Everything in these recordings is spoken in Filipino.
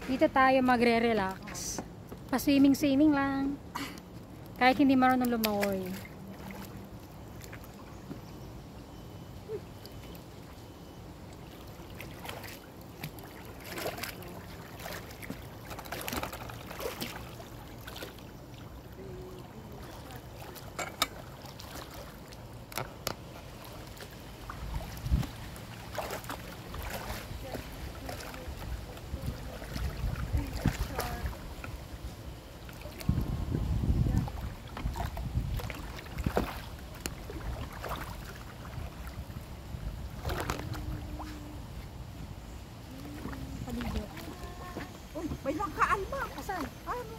Dito tayo magre-relax. Pa-swimming-swimming lang. Kahit hindi marunong lumangoy. May langkaan ba? Asan? Ano?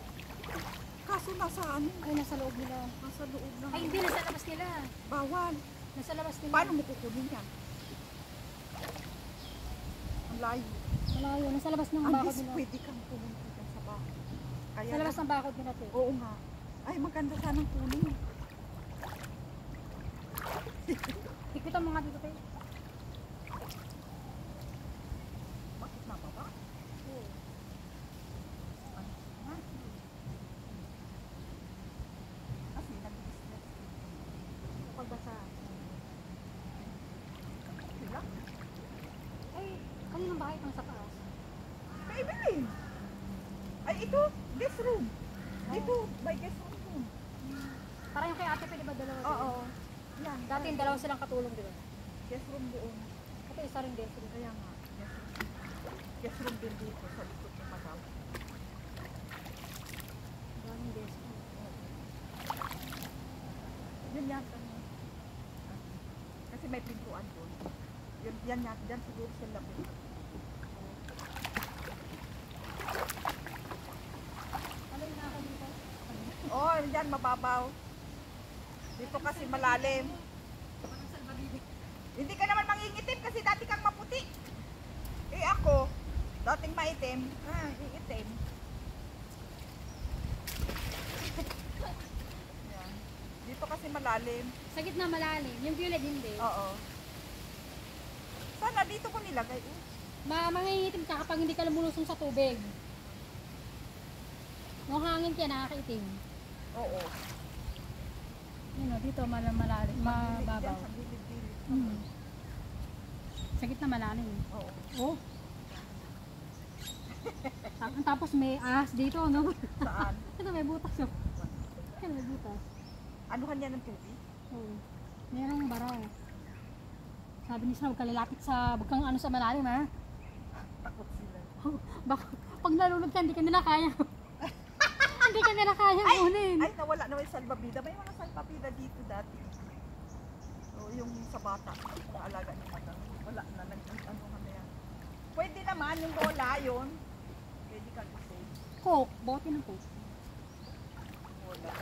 Kaso nasa ano? Ay, nasa loob nila. Nasa loob na. Ay, hindi. Nasa labas nila. Bawal. Nasa labas nila. Paano mo kukunin yan? Ang layo. Malayo. Nasa labas ng Ang bakod least nila. pwede kang pumunta dyan sa bahay. Kaya Sa labas ng bakod nila, te. Oo nga. Ay, maganda sanang kunin. Ikutan mo nga dito, te. Bakit nababa? Oo. Kasi nag-business. Pagbasa. Sila? Ay, kaninang bahay pang sa taas? May Evelyn! Ay, ito! Guest room! Dito, by guest room room. Parang yung kay ate, pwede ba dalawa? Oo. Yan. Dati yung dalawa silang katulong, di ba? Guest room doon. Ito isa rin din. Sige. Kaya nga. Guest room din dito sa likod ng madam. Daming desk. Yun yan. Kasi may pintuan doon. Yun, yan yan. Diyan siguro sa labi. Ano yung ako dito? Oh, yan mababaw. Dito kasi malalim. Parang salbabili. Hindi ka naman mangingitim kasi dati kang maputi. Eh ako, dating maitim. Iitim. Yan. Dito kasi malalim. Sa gitna malalim. Yung violet hindi. Oo. Sana dito ko nilagay. Mangingitim ka kapag hindi ka lumulusong sa tubig. Yung hangin kaya nakakaitim. Oo. Yun o, dito malalim. Mababaw. Sa gilid-gilid. Hmm. Sa gitna malalim. Oo. Oh. Tapos may ahas dito, no? Saan? Ito may butas, oh. Ito may butas. Anuhan niya ng tubig? Oo. Merong baraw. Sabi ni Sina, huwag ka lalapit sa, huwag kang ano sa malalim, ha? Takot sila. Baka, pag nalulog ka, hindi ka nila kaya. Hindi ka nila kaya kunin. Ay, nawala na yung salbabida. May mga salbabida dito dati. So, yung sa bata, yung alaga ni Madam. Wala na, ano kami yan. Pwede naman yung bola, yun. Pwede ka kasi. Coke, bote ng Coke. Bola.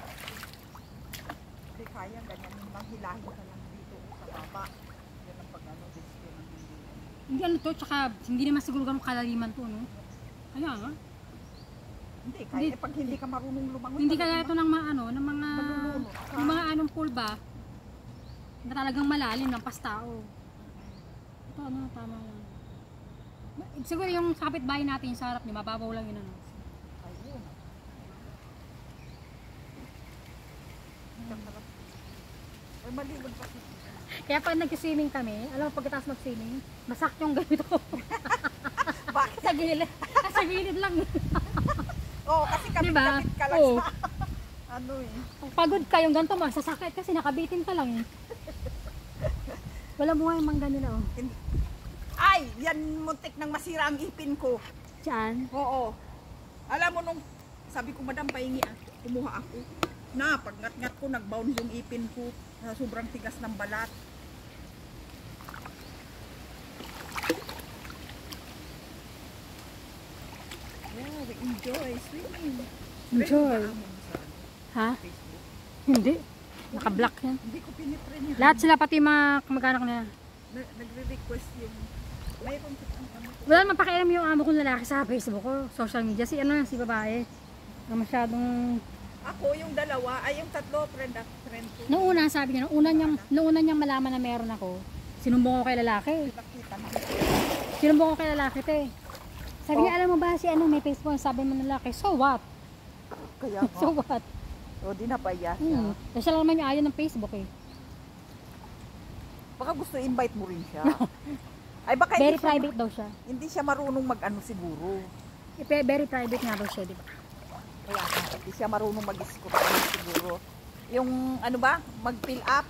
Hindi kaya, ganyan. Manghilahin ka lang dito sa baba. Yan ang pag ano, display ng hindi. Hindi ano to, tsaka hindi naman siguro ganun kalaliman to, no? Kaya nga. Hindi, kaya Hindi. pag hindi ka marunong lumangoy. Hindi kaya talagang ito ng mga ano, ng mga malulunod ka. yung mga anong pool ba na talagang malalim ng pastao. Ito ano, tama lang. Siguro yung sa kapitbahay natin sa harap niya, mababaw lang yun ano. Ayun. Ay, maliwan kasi. Kaya pag nag-swimming kami, alam mo pagkatapos mag-swimming, masak yung ganito ko. Bakit? Sa gilid. Sa gilid lang. Oo, kasi Diba? kapit-kapit ka lang Oo. sa ano eh. Pag pagod ka yung ganito, masasakit kasi nakabitin ka lang. Wala buhay yung mangga nila oh. Ay, yan muntik nang masira ang ipin ko. Diyan. Oo. Alam mo nung sabi ko, Madam, pahingi kumuha ako. Na, pag ngat-ngat ko, nag-bounce yung ipin ko. Na sobrang tigas ng balat. Yeah, we enjoy swimming. Enjoy. Friend ba mo sa Ha? Facebook? Hindi. Naka-block yan. Hindi ko piniprint yan. Lahat sila pati mga kamag-anak niya. Nagre-request yung mayroon kitang ano. Wala naman pakialam yung amo kong lalaki sa Facebook ko, social media. Si ano yan, si babae. Na masyadong... Ako, yung dalawa, ay yung tatlo, friend ko. Noong una, sabi niya, noong una niyang malaman na meron ako, sinumbong ko kay lalaki. Nakita mo. Sinumbong ko kay lalaki, te. Sabi niya, alam mo ba si ano, may Facebook, sabi mo ng lalaki, so what? Kaya nga. So what? O, di napaya siya. Kasi lang naman yung ayaw ng Facebook eh. Baka gusto invite mo rin siya. Ay, baka Very hindi siya, private daw siya. hindi siya marunong mag-ano siguro. Very private nga daw siya, di ba? Kaya nga, hindi siya marunong mag-scoop siguro. Yung ano ba, mag-fill up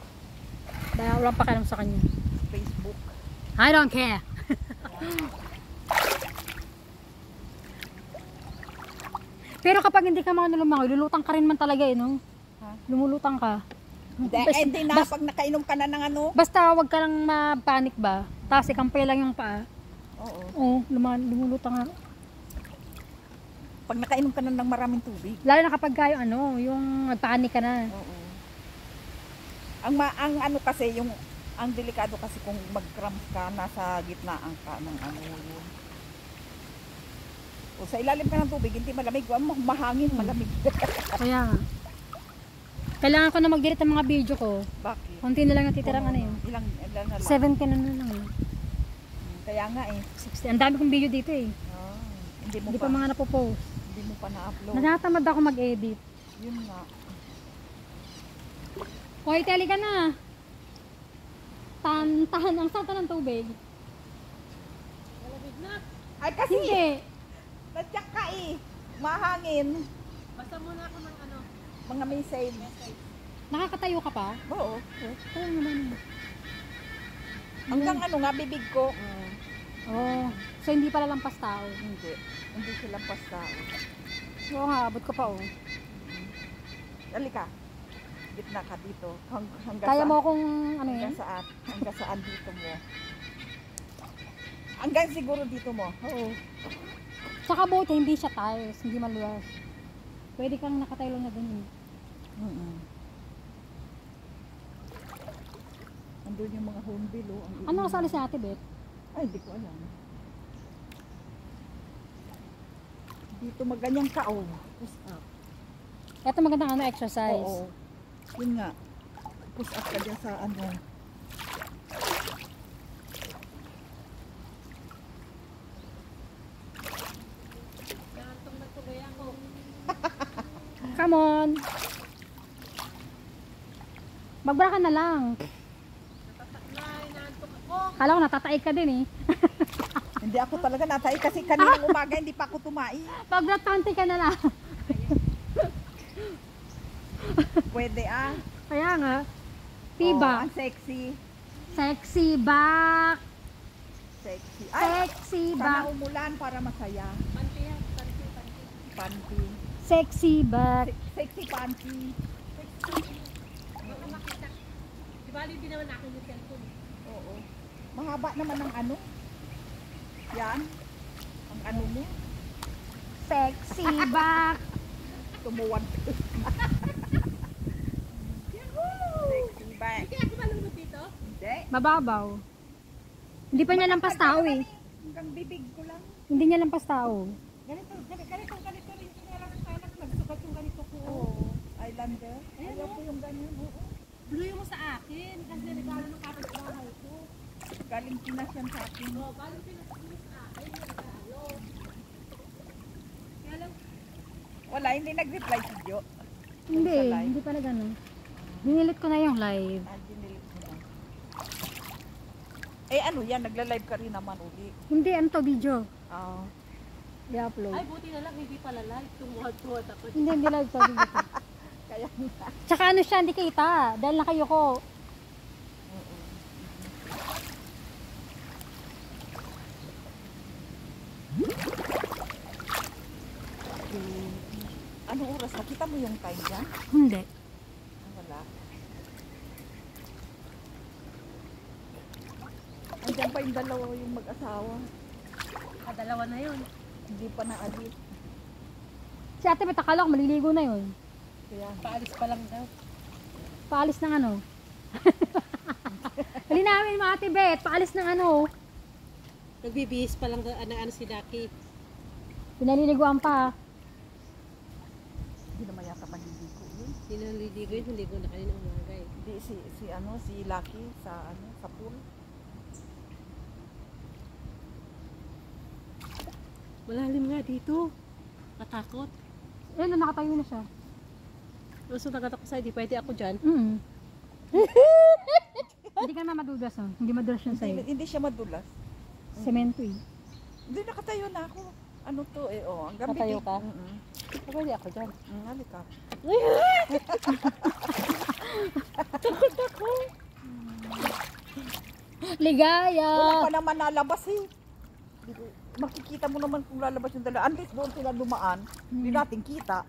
Dahil walang pakialam sa kanya. Facebook. I don't care. Pero kapag hindi ka mga lumangoy, lulutang ka rin man talaga eh, no? Ha? Lumulutang ka. Hindi na, pag nakainom ka na ng ano. Basta wag ka lang ma-panic ba? Tapos ikampay lang yung paa. Oo. Oo, lumulutang nga. Pag nakainom ka na ng maraming tubig. Lalo na kapag kayo ano, yung nagpanik ka na. Oo. Ang ano kasi, ang delikado kasi kung mag-cramp ka, nasa gitnaan ka ng ano yun. O sa ilalim ka ng tubig, hindi malamig. Mahangin, malamig. Kaya nga. Kailangan ko na mag-delete ng mga video ko. Bakit? Konti na lang natitirang ano yun. Ilang na lang. 70 na lang eh. Kaya nga eh. 60. Ang dami kong video dito eh. Ah, hindi mo Hindi pa, pa mga napopost. hindi mo pa na-upload. Natatamad ako mag-edit. Yun nga. Hoy, teli ka na. Tahan ang sarta ng tubig. Ay kasi, Hindi. natyak ka eh. Mahangin. Basta muna ako ng ano. Mga message. Nakakatayo ka pa? Oo. Oo naman. Hanggang ano nga, bibig ko. Oh, so hindi pala lampas tao. Hindi. Hindi silang pastao. Oo nga, abot ko pa oh. Dali ka. Gitna ka dito. Hanggang Kaya saan? mo kung ano yan? Hanggang saan? Hanggang saan dito mo? Hanggang siguro dito mo. Oo. Tsaka buti, hindi siya tiles, hindi maluwas. Pwede kang nakatayo lang na ganun. Andun yung mga hornbill oh. Ano kasali si Ate Beth? Ay, hindi ko alam. Dito maganyang ka oh. Push up. Ito magandang ano, exercise. Oo. Yun nga. Push up ka dyan sa ano. Come on. Magbara ka na lang. Kala ko natatay ka din eh. Hindi ako talaga natay kasi kaninang umaga hindi pa ako tumai. Pagratante ka na lang. Pwede ah. Kaya nga. Oh, Tiba. ang sexy. Sexy back. Sexy. Ay, Sexy sana back. umulan para masaya. Panty. Sexy back. Sexy panty. Bali din naman akin yung cellphone. Oo. Mahaba naman ang ano. Yan. Ang ano mo. Sexy back. Tumuwag. Sexy back. Kaya ako malunod dito? Hindi. Mababaw. Hindi pa niya lampas tao eh. Hanggang bibig ko lang. Hindi niya lampas tao. Ganito rin sinera ng anak. Nagsukat yung ganito ko. Oo. Islander. Ayaw ko yung ganyan. Oo. Blue mo sa akin. Kasi regalo ng kapit-bahay ko. Galing Pinas yan sa akin. Galing Pinas sa akin. Regalo. Kaya lang. Wala, hindi nag-reply si Jo. Hindi, Sa live. hindi pa na gano'n. Dinilit ko na yung live. Ah, dinilit mo na. Eh ano yan, nagla-live ka rin naman uli. Hindi, ano to, video. Ah. I-upload. Buti na lang, hindi pala live. Tumuhat-tuhat ako. Hindi live to, video to. Kaya nga. Tsaka ano siya, hindi kita. Dahil nakayo ko. Anong oras? Nakita mo yung time dyan? Hindi. Ah, wala. Andyan pa yung dalawa yung mag-asawa. Dalawa na yun. Hindi pa naalis. Si ate, may takala ko, maliligo na yun. Kaya Paalis pa lang daw. Paalis ng ano. Hali namin mga ate Bet, paalis ng ano. Nagbibihis pa lang ano si Daki. Pinaliliguan pa. hindi naman yata maliligo yun. Hindi na naliligo yun. Naligo na kanina umaga eh. Hindi, si Lucky sa pool. Malalim nga dito. Katakot. Eh, nakatayo na siya. Gusto nagatak ko sa'yo, di pwede ako dyan. Hindi ka naman madulas, oh. Hindi madulas yun sa'yo. Hindi siya madulas. Semento eh. Hindi, nakatayo na ako. Ano to eh, oh. Ang gabi. Nakatayo ka? Mm-mm. Pwede ako dyan. Halika. Ligaya! Wala pa naman nalabas eh. Makikita mo naman kung lalabas yung dala. Unless doon sila dumaan, hindi natin kita.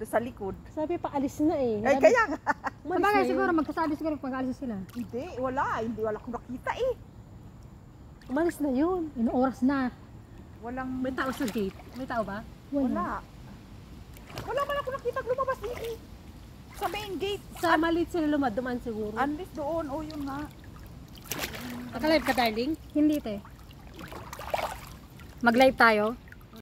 Doon sa likod. Sabi pa, alis na eh. Ay, kaya nga. Sabagay siguro, magkasabi siguro pag alis sila. Hindi, wala akong nakita eh. Umalis na yun. Ilang oras na. Walang, May tao sa gate. May tao ba? wala. Wala man ako nakita lumabas eh. Sa main gate. Sa maliit sila lumaduman siguro. Unless doon, oh yun nga. Nakalive ka, darling? Hindi, te. Mag-live tayo.